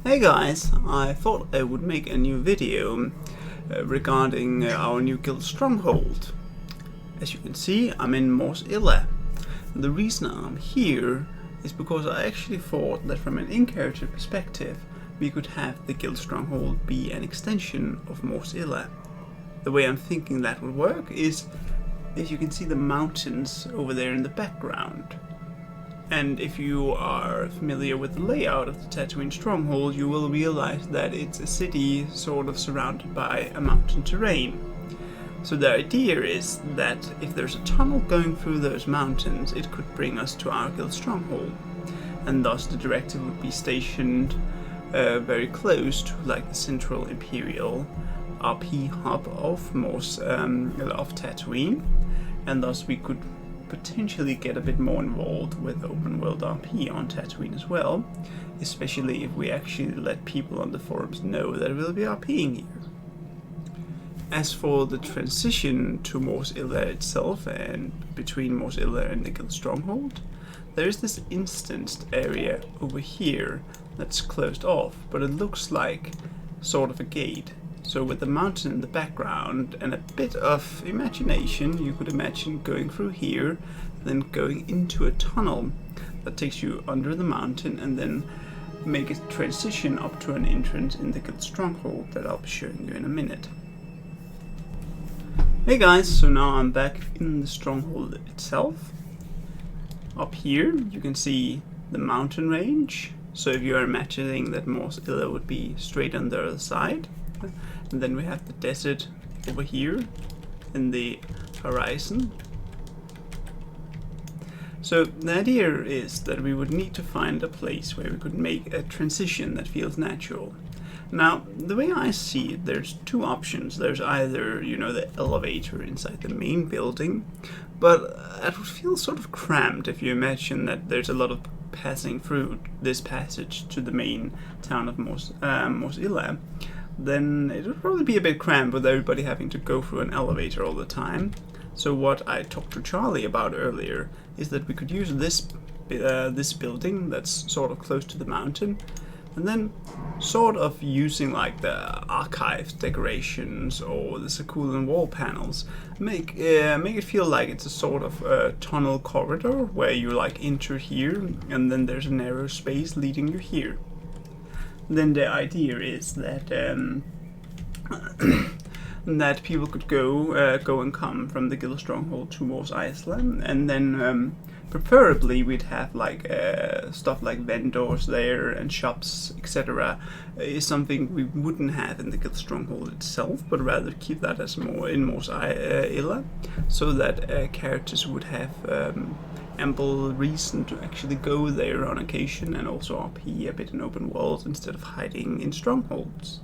Hey guys, I thought I would make a new video regarding our new guild Stronghold. As you can see, I'm in Mors Illa. The reason I'm here is because I actually thought that from an in-character perspective we could have the guild Stronghold be an extension of Mors Illa. The way I'm thinking that would work is, as you can see the mountains over there in the background. And if you are familiar with the layout of the Tatooine Stronghold, you will realize that it's a city sort of surrounded by a mountain terrain. So the idea is that if there's a tunnel going through those mountains, it could bring us to our guild Stronghold. And thus the directive would be stationed very close to like the central Imperial RP hub of Tatooine. And thus we could potentially get a bit more involved with open world RP on Tatooine as well, especially if we actually let people on the forums know that we'll be RPing here. As for the transition to Mors Illa itself and between Mors Illa and the Guild Stronghold, there is this instanced area over here that's closed off, but it looks like sort of a gate. So with the mountain in the background and a bit of imagination, you could imagine going through here, then going into a tunnel that takes you under the mountain and then make a transition up to an entrance in the Guild Stronghold that I'll be showing you in a minute. Hey guys, so now I'm back in the Stronghold itself. Up here you can see the mountain range. So if you are imagining that Mors Illa would be straight on the other side. And then we have the desert over here in the horizon. So the idea is that we would need to find a place where we could make a transition that feels natural. Now, the way I see it, there's two options. There's either, the elevator inside the main building, but it would feel sort of cramped if you imagine that there's a lot of passing through this passage to the main town of Mors Illa. Then it would probably be a bit cramped with everybody having to go through an elevator all the time. So what I talked to Charlie about earlier is that we could use this building that's sort of close to the mountain, and then sort of using like the archives decorations or the succulent wall panels, make it feel like it's a sort of tunnel corridor where you like enter here and then there's a narrow space leading you here. Then the idea is that that people could go and come from the Guild Stronghold to Mors Illa, and then preferably we'd have like stuff like vendors there and shops, etc. Is something we wouldn't have in the Guild Stronghold itself, but rather keep that as more in Mors Illa, so that characters would have ample reason to actually go there on occasion and also RP a bit in open world instead of hiding in strongholds.